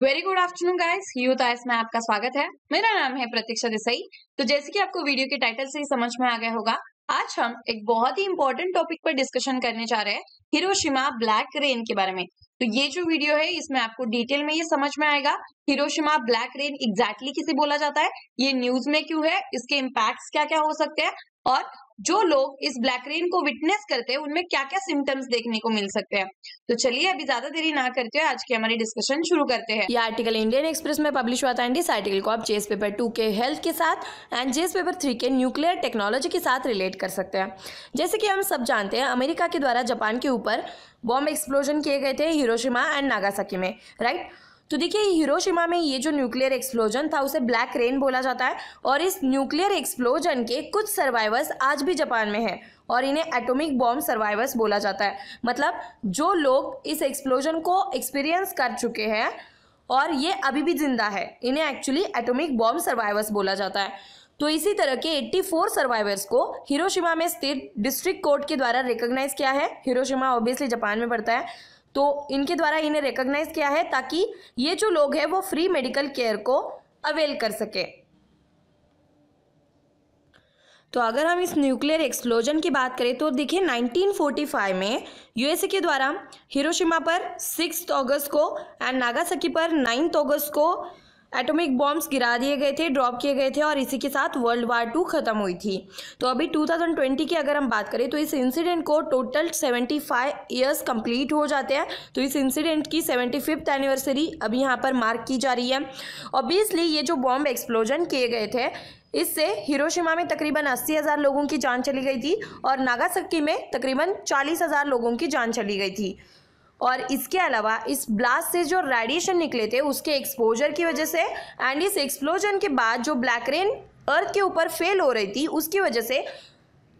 Very good afternoon guys, youth ice में आपका स्वागत है। मेरा नाम है प्रतीक्षा देसाई। तो जैसे कि आपको वीडियो के टाइटल से ही समझ में आ गया होगा, आज हम एक बहुत ही इंपॉर्टेंट टॉपिक पर डिस्कशन करने जा रहे हैं, हिरोशिमा ब्लैक रेन के बारे में। तो ये जो वीडियो है इसमें आपको डिटेल में ये समझ में आएगा हिरोशिमा ब्लैक रेन एग्जैक्टली किसे बोला जाता है, ये न्यूज में क्यों है, इसके इम्पैक्ट्स क्या क्या हो सकते हैं और जो लोग इस ब्लैक रेन को विटनेस करते हैं उनमें क्या क्या सिम्टम्स देखने को मिल सकते हैं। तो चलिए अभी ज्यादा देरी ना करते हुए आज की हमारी डिस्कशन शुरू करते हैं। यह आर्टिकल इंडियन एक्सप्रेस में पब्लिश हुआ था एंड इस आर्टिकल को आप जेएस पेपर 2 के हेल्थ के साथ एंड जेएस पेपर 3 के न्यूक्लियर टेक्नोलॉजी के साथ रिलेट कर सकते हैं। जैसे कि हम सब जानते हैं, अमेरिका के द्वारा जापान के ऊपर बॉम्ब एक्सप्लोजन किए गए थे हिरोशिमा एंड नागासाकी में, राइट। तो देखिए, हिरोशिमा में ये जो न्यूक्लियर एक्सप्लोजन था उसे ब्लैक रेन बोला जाता है और इस न्यूक्लियर एक्सप्लोजन के कुछ सर्वाइवर्स आज भी जापान में हैं और इन्हें एटॉमिक बॉम्ब सर्वाइवर्स बोला जाता है। मतलब जो लोग इस एक्सप्लोजन को एक्सपीरियंस कर चुके हैं और ये अभी भी जिंदा है, इन्हें एक्चुअली एटॉमिक बॉम्ब सर्वाइवर्स बोला जाता है। तो इसी तरह के 84 सर्वाइवर्स को हिरोशिमा में स्थित डिस्ट्रिक्ट कोर्ट के द्वारा रिकॉग्नाइज किया है। हिरोशिमा ऑब्वियसली जापान में पड़ता है, तो इनके द्वारा इन्हें रिकॉग्नाइज किया है ताकि ये जो लोग हैं वो फ्री मेडिकल केयर को अवेल कर सके। तो अगर हम इस न्यूक्लियर एक्सप्लोजन की बात करें तो देखिए 1945 में यूएसए के द्वारा हिरोशिमा पर 6 अगस्त को एंड नागासाकी पर 9 अगस्त को एटॉमिक बॉम्ब्स गिरा दिए गए थे, ड्रॉप किए गए थे और इसी के साथ वर्ल्ड वार 2 खत्म हुई थी। तो अभी 2020 की अगर हम बात करें तो इस इंसिडेंट को टोटल 75 ईयर्स कंप्लीट हो जाते हैं। तो इस इंसिडेंट की 75th एनिवर्सरी अभी यहाँ पर मार्क की जा रही है। ऑब्वियसली ये जो बॉम्ब एक्सप्लोजन किए गए थे इससे हिरोशिमा में तकरीबन 80,000 लोगों की जान चली गई थी और नागासाकी में तकरीबन 40,000 लोगों की जान चली गई थी। और इसके अलावा इस ब्लास्ट से जो रेडिएशन निकले थे उसके एक्सपोजर की वजह से एंड इस एक्सप्लोजन के बाद जो ब्लैक रेन अर्थ के ऊपर फेल हो रही थी उसकी वजह से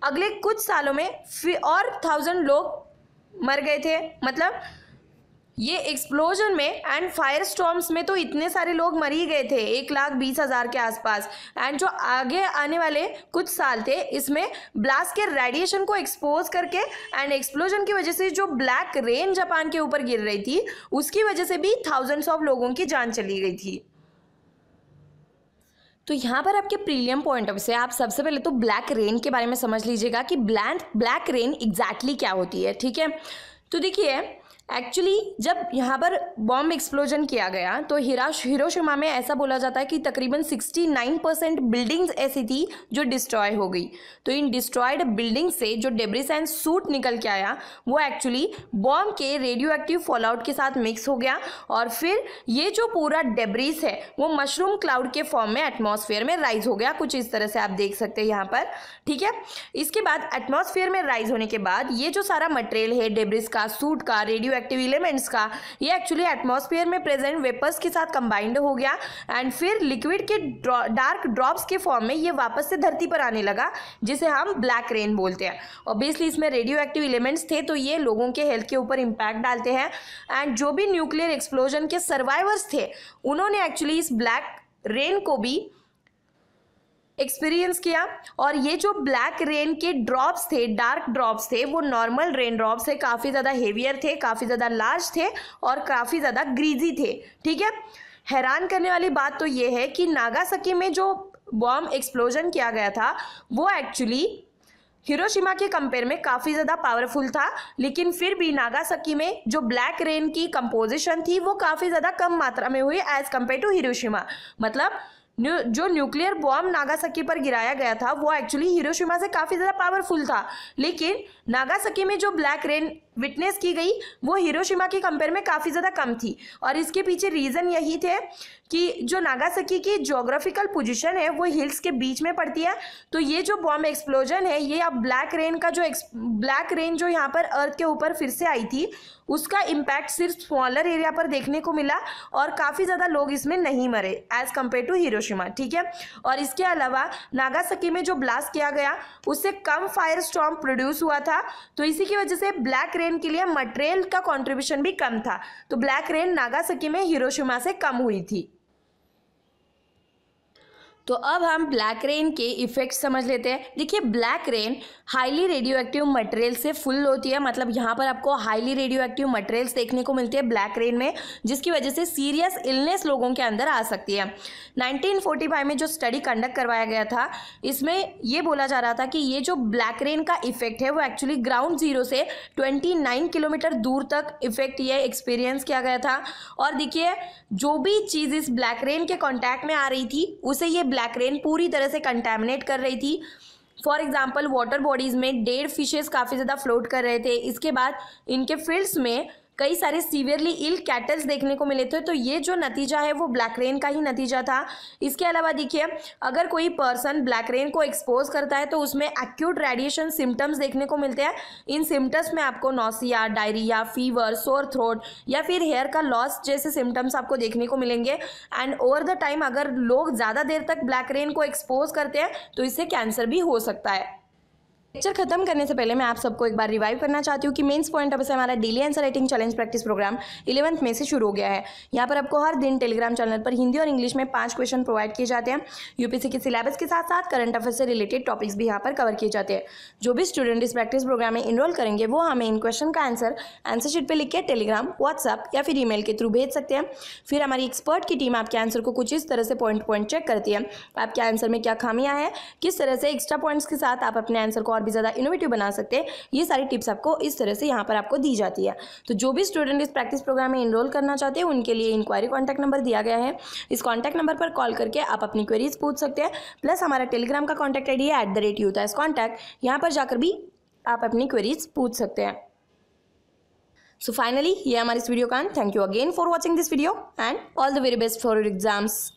अगले कुछ सालों में और 1000 लोग मर गए थे। मतलब ये एक्सप्लोजन में एंड फायर स्टॉर्म्स में तो इतने सारे लोग मर ही गए थे, 1,20,000 के आसपास। एंड जो आगे आने वाले कुछ साल थे इसमें ब्लास्ट के रेडिएशन को एक्सपोज करके एंड एक्सप्लोजन की वजह से जो ब्लैक रेन जापान के ऊपर गिर रही थी उसकी वजह से भी थाउजेंड्स ऑफ लोगों की जान चली गई थी। तो यहाँ पर आपके प्रीलियम पॉइंट ऑफ से आप सबसे पहले तो ब्लैक रेन के बारे में समझ लीजिएगा कि ब्लैक रेन एग्जैक्टली क्या होती है, ठीक है। तो देखिए, एक्चुअली जब यहाँ पर बॉम्ब एक्सप्लोजन किया गया तो हिरोशिमा में ऐसा बोला जाता है कि तकरीबन 69% बिल्डिंग्स ऐसी थी जो डिस्ट्रॉय हो गई। तो इन डिस्ट्रॉयड बिल्डिंग से जो डेब्रिस एंड सूट निकल के आया वो एक्चुअली बॉम्ब के रेडियो एक्टिव फॉलआउट के साथ मिक्स हो गया और फिर ये जो पूरा डेब्रिस है वो मशरूम क्लाउड के फॉर्म में एटमॉस्फेयर में राइज हो गया। कुछ इस तरह से आप देख सकते हैं यहाँ पर, ठीक है। इसके बाद एटमॉस्फेयर में राइज होने के बाद ये जो सारा मटेरियल है डेब्रिस का, सूट का, रेडियो एक्टिव एलिमेंट्स का, ये एक्चुअली एटमॉस्फेयर में प्रेजेंट वेपर्स के साथ कंबाइंड हो गया एंड फिर लिक्विड के डार्क ड्रॉप्स के फॉर्म में ये वापस से धरती पर आने लगा, जिसे हम ब्लैक रेन बोलते हैं। ऑब्वियसली इसमें रेडियो एक्टिव एलिमेंट्स थे तो ये लोगों के हेल्थ के ऊपर इंपैक्ट डालते हैं एंड जो भी न्यूक्लियर एक्सप्लोजन के सर्वाइवर्स थे उन्होंने एक्चुअली इस ब्लैक रेन को भी एक्सपीरियंस किया। और ये जो ब्लैक रेन के ड्रॉप्स थे, डार्क ड्रॉप्स थे, वो नॉर्मल रेन ड्रॉप्स से काफ़ी ज़्यादा हेवियर थे, काफ़ी ज़्यादा लार्ज थे और काफ़ी ज़्यादा ग्रीजी थे, ठीक है। हैरान करने वाली बात तो ये है कि नागासाकी में जो बॉम्ब एक्सप्लोजन किया गया था वो एक्चुअली हिरोशिमा के कंपेयर में काफ़ी ज़्यादा पावरफुल था, लेकिन फिर भी नागासाकी में जो ब्लैक रेन की कंपोजिशन थी वो काफ़ी ज़्यादा कम मात्रा में हुई एज कम्पेयर टू हिरोशिमा। मतलब जो न्यूक्लियर बॉम्ब नागासाकी पर गिराया गया था वो एक्चुअली हिरोशिमा से काफ़ी ज़्यादा पावरफुल था, लेकिन नागासाकी में जो ब्लैक रेन विटनेस की गई वो हिरोशिमा के कंपेयर में काफ़ी ज़्यादा कम थी। और इसके पीछे रीज़न यही थे कि जो नागासाकी की ज्योग्राफिकल पोजीशन है वो हिल्स के बीच में पड़ती है। तो ये जो बॉम्ब एक्सप्लोजन है ये अब ब्लैक रेन जो यहाँ पर अर्थ के ऊपर फिर से आई थी उसका इम्पैक्ट सिर्फ स्मॉलर एरिया पर देखने को मिला और काफ़ी ज़्यादा लोग इसमें नहीं मरे एज कम्पेयर टू हिरोशिमा, ठीक है। और इसके अलावा नागासाकी में जो ब्लास्ट किया गया उससे कम फायर स्टॉर्म प्रोड्यूस हुआ था, तो इसी की वजह से ब्लैक रेन के लिए मटेरियल का कंट्रीब्यूशन भी कम था। तो ब्लैक रेन नागासाकी में हिरोशिमा से कम हुई थी। तो अब हम ब्लैक रेन के इफेक्ट समझ लेते हैं। देखिए, black rain highly radio active material से फुल होती है, मतलब यहाँ पर आपको हाईली रेडियो एक्टिव मटेरियल्स देखने को मिलती है ब्लैक रेन में, जिसकी वजह से सीरियस इलनेस लोगों के अंदर आ सकती है। 1945 में जो स्टडी कंडक्ट करवाया गया था, इसमें ये बोला जा रहा था कि ये जो ब्लैक रेन का इफेक्ट है वो एक्चुअली ग्राउंड जीरो से 29 किलोमीटर दूर तक इफेक्ट ये एक्सपीरियंस किया गया था। और देखिए, जो भी चीज़ इस ब्लैक रेन के कॉन्टैक्ट में आ रही थी उसे ये ब्लैक रेन पूरी तरह से कंटैमिनेट कर रही थी। फॉर एग्जाम्पल, वाटर बॉडीज़ में डेड फिशेस काफ़ी ज़्यादा फ्लोट कर रहे थे। इसके बाद इनके फील्ड्स में कई सारे सीवियरली इल कैटल्स देखने को मिले थे। तो ये जो नतीजा है वो ब्लैक रेन का ही नतीजा था। इसके अलावा देखिए, अगर कोई पर्सन ब्लैक रेन को एक्सपोज करता है तो उसमें एक्यूट रेडिएशन सिम्टम्स देखने को मिलते हैं। इन सिम्टम्स में आपको nausea, diarrhoea, fever, sore throat या फिर हेयर का लॉस जैसे सिम्टम्स आपको देखने को मिलेंगे। एंड ओवर द टाइम अगर लोग ज़्यादा देर तक ब्लैक रेन को एक्सपोज करते हैं तो इससे कैंसर भी हो सकता है। लेक्चर खत्म करने से पहले मैं आप सबको एक बार रिवाइव करना चाहती हूँ कि मेंस पॉइंट अब से हमारा daily answer writing challenge practice program 11th में से शुरू हो गया है। यहाँ पर आपको हर दिन टेलीग्राम चैनल पर हिंदी और इंग्लिश में 5 क्वेश्चन प्रोवाइड किए जाते हैं। यूपीएससी के सिलेबस के साथ साथ करंट अफेयर से रिलेटेड टॉपिक्स भी यहाँ पर कवर किए जाते हैं। जो भी स्टूडेंट इस प्रैक्टिस प्रोग्राम में इनरोल करेंगे वो हमें इन क्वेश्चन का आंसर शीट पर लिख के टेलीग्राम, व्हाट्सअप या फिर ईमेल के थ्रू भेज सकते हैं। फिर हमारी एक्सपर्ट की टीम आपके आंसर को कुछ इस तरह से पॉइंट चेक करती है। आपके आंसर में क्या खामियां हैं, किस तरह से एक्स्ट्रा पॉइंट्स के साथ आप अपने आंसर को और भी ज़्यादा इनोवेटिव बना सकते हैं, ये सारी टिप्स आपको इस तरह से यहाँ पर आपको दी जाती है। तो जो भी स्टूडेंट इस प्रैक्टिस प्रोग्राम में इनरोल करना चाहते हैं उनके लिए इंक्वायरी कॉन्टैक्ट नंबर दिया गया है। इस कॉन्टैक्ट नंबर पर कॉल करके आप अपनी क्वेरीज पूछ सकते हैं। प्लस हमारा टेलीग्राम का कॉन्टैक्ट आईडी है @youthascontact, यहाँ पर जाकर भी आप अपनी क्वेरीज पूछ सकते हैं। सो फाइनली ये हमारी इस वीडियो का। Thank you again for watching this video and all the very best for your exams.